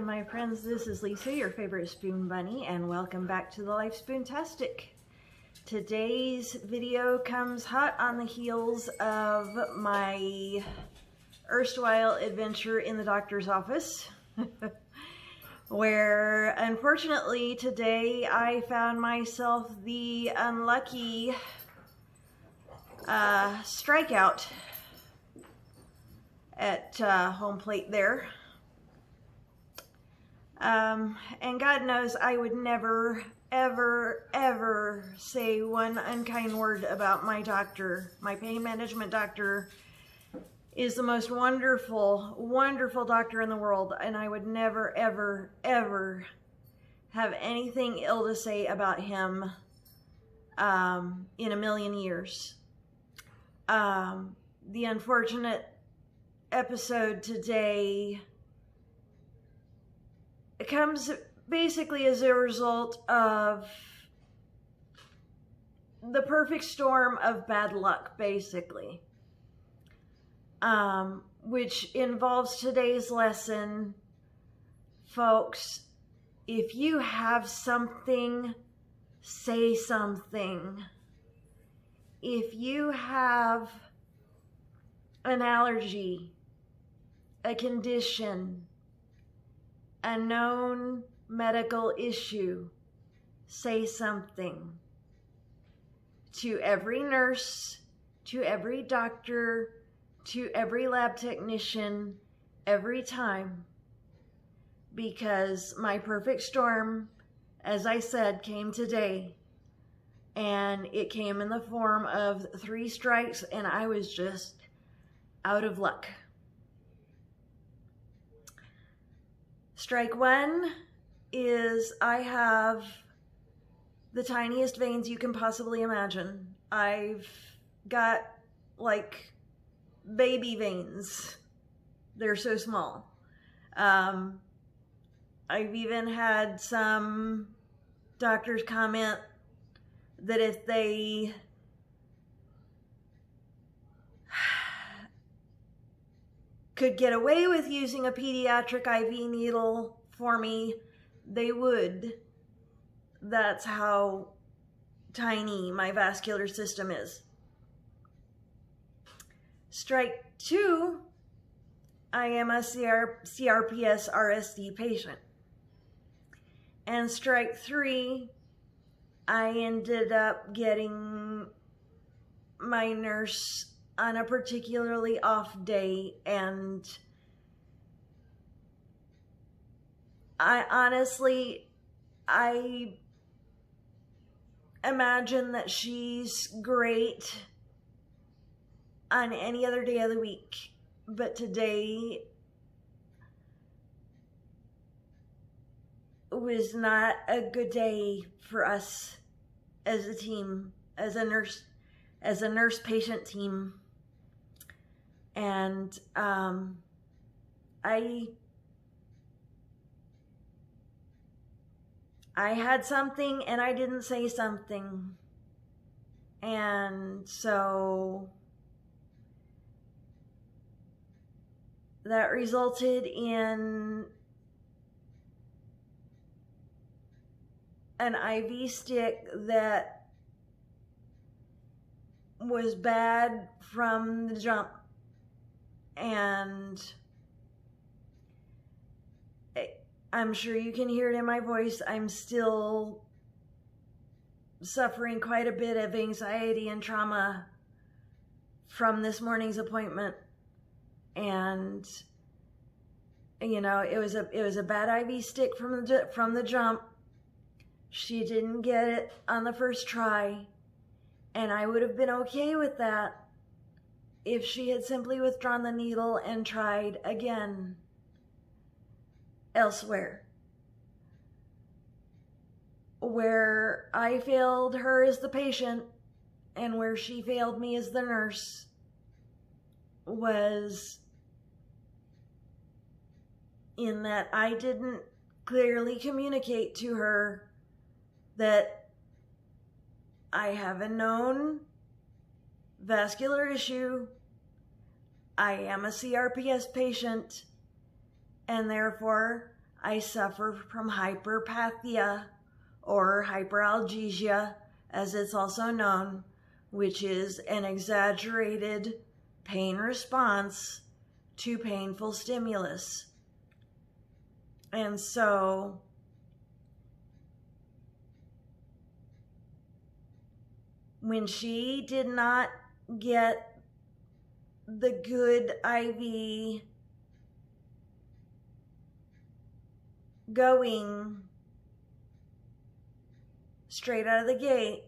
and my friends, this is Lisa, your favorite spoon bunny, and welcome back to the Life Spoontastic. Today's video comes hot on the heels of my erstwhile adventure in the doctor's office, where unfortunately today I found myself the unlucky strikeout at home plate there. And God knows I would never, ever say one unkind word about my doctor. My pain management doctor is the most wonderful, wonderful doctor in the world, and I would never, ever have anything ill to say about him in a million years. The unfortunate episode today, it comes basically as a result of the perfect storm of bad luck, basically, which involves today's lesson. Folks, if you have something, say something. If you have an allergy, a condition, a known medical issue, say something. To every nurse, to every doctor, to every lab technician, every time. Because my perfect storm, as I said, came today. And it came in the form of 3 strikes, and I was just out of luck. Strike 1 is I have the tiniest veins you can possibly imagine. I've got like baby veins. They're so small. I've even had some doctors comment that if they could get away with using a pediatric IV needle for me, they would. That's how tiny my vascular system is. Strike 2, I am a CRPS RSD patient. And strike 3, I ended up getting my nurse on a particularly off day, and I imagine that she's great on any other day of the week, but today was not a good day for us as a team, as a nurse patient team. And I had something and I didn't say something, and so that resulted in an IV stick that was bad from the jump. And I'm sure you can hear it in my voice. I'm still suffering quite a bit of anxiety and trauma from this morning's appointment. And you know, it was a bad IV stick from the jump. She didn't get it on the first try, and I would have been okay with that if she had simply withdrawn the needle and tried again elsewhere. Where I failed her as the patient and where she failed me as the nurse was in that I didn't clearly communicate to her that I have a known vascular issue, I am a CRPS patient, and therefore I suffer from hyperpathia, or hyperalgesia, as it's also known, which is an exaggerated pain response to painful stimulus. And so when she did not get the good IV going straight out of the gate,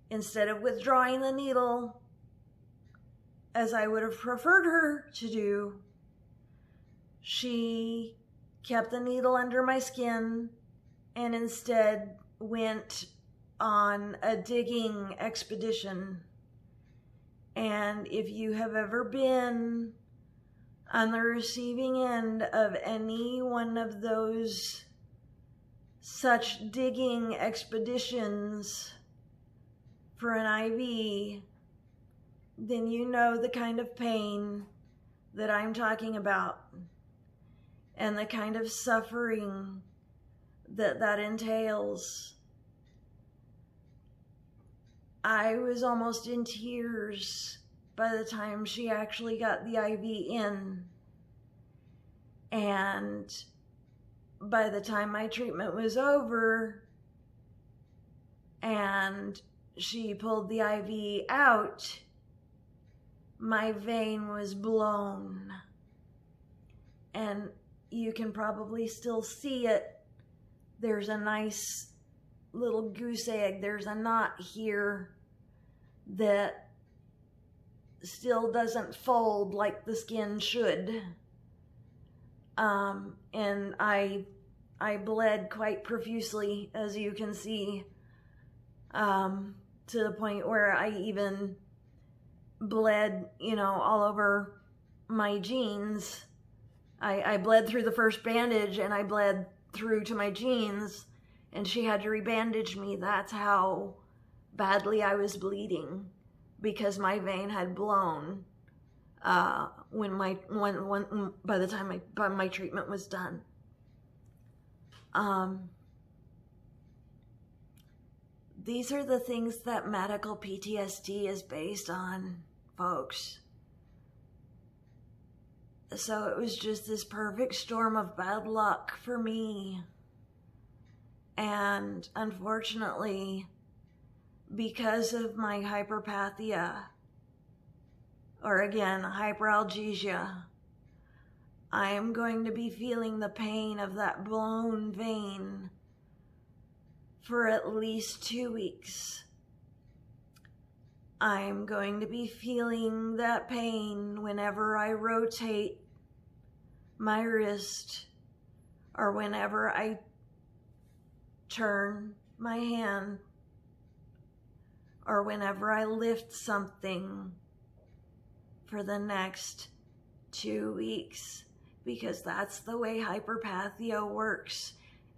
instead of withdrawing the needle as I would have preferred her to do, she kept the needle under my skin and instead went on a digging expedition. And if you have ever been on the receiving end of any one of those such digging expeditions for an IV, then you know the kind of pain that I'm talking about and the kind of suffering that entails. I was almost in tears by the time she actually got the IV in. And by the time my treatment was over and she pulled the IV out, my vein was blown. And you can probably still see it. There's a nice little goose egg. There's a knot here that still doesn't fold like the skin should. And I bled quite profusely, as you can see, to the point where I even bled, all over my jeans. I bled through the first bandage and I bled through to my jeans, and she had to rebandage me. That's how badly I was bleeding, because my vein had blown by the time my treatment was done. These are the things that medical PTSD is based on, folks. So it was just this perfect storm of bad luck for me. And unfortunately, because of my hyperpathia, or again, hyperalgesia, I am going to be feeling the pain of that blown vein for at least 2 weeks. I'm going to be feeling that pain whenever I rotate my wrist, or whenever I turn my hand, or whenever I lift something for the next 2 weeks, because that's the way hyperpathia works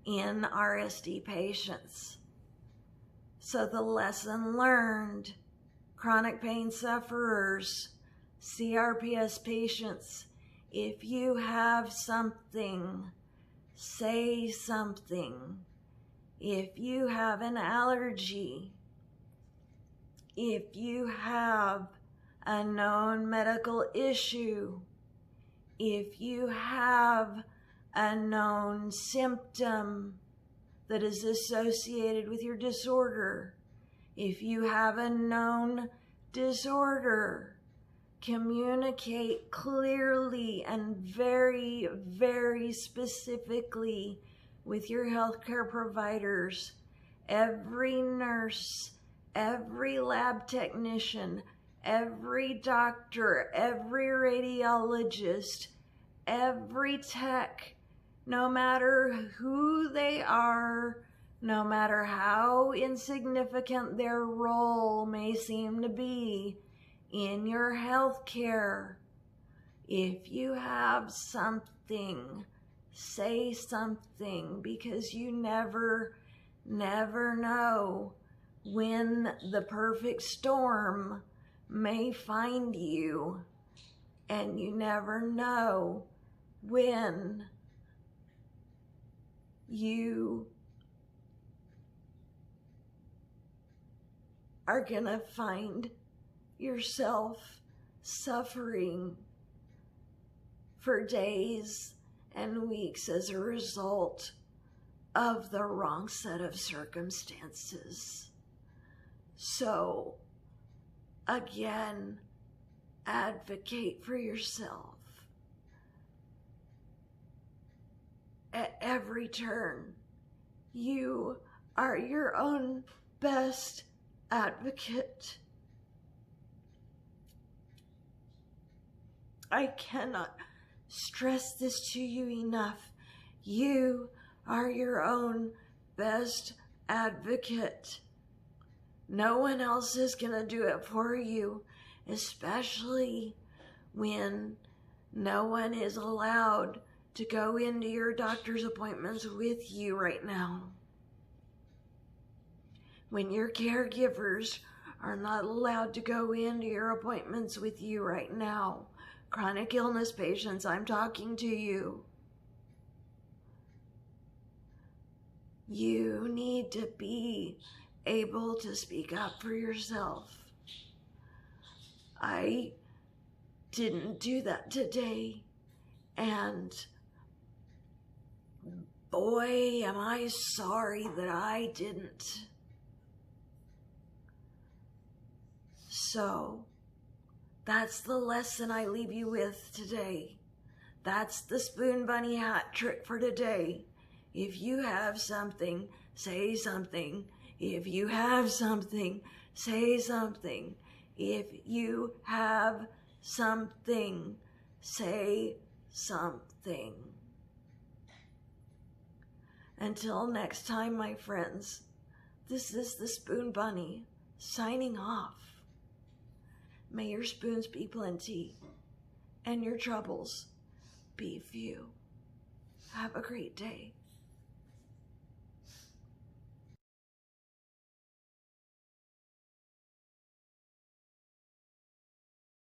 in RSD patients. So the lesson learned, chronic pain sufferers, CRPS patients, if you have something, say something. If you have an allergy, if you have a known medical issue, if you have a known symptom that is associated with your disorder, if you have a known disorder, communicate clearly and very, very specifically with your healthcare providers. Every nurse, every lab technician, every doctor, every radiologist, every tech, no matter who they are, no matter how insignificant their role may seem to be in your healthcare, if you have something, say something, because you never know when the perfect storm may find you, and you never know when you are gonna find yourself suffering for days and weeks as a result of the wrong set of circumstances. So, again, advocate for yourself. At every turn, you are your own best advocate. I cannot stress this to you enough. You are your own best advocate. No one else is going to do it for you, especially when no one is allowed to go into your doctor's appointments with you right now. When your caregivers are not allowed to go into your appointments with you right now. Chronic illness patients, I'm talking to you. You need to be able to speak up for yourself. I didn't do that today, and boy, am I sorry that I didn't. So, that's the lesson I leave you with today. That's the Spoon Bunny hat trick for today. If you have something, say something. If you have something, say something. If you have something, say something. Until next time, my friends, this is the Spoon Bunny signing off. May your spoons be plenty and your troubles be few. Have a great day.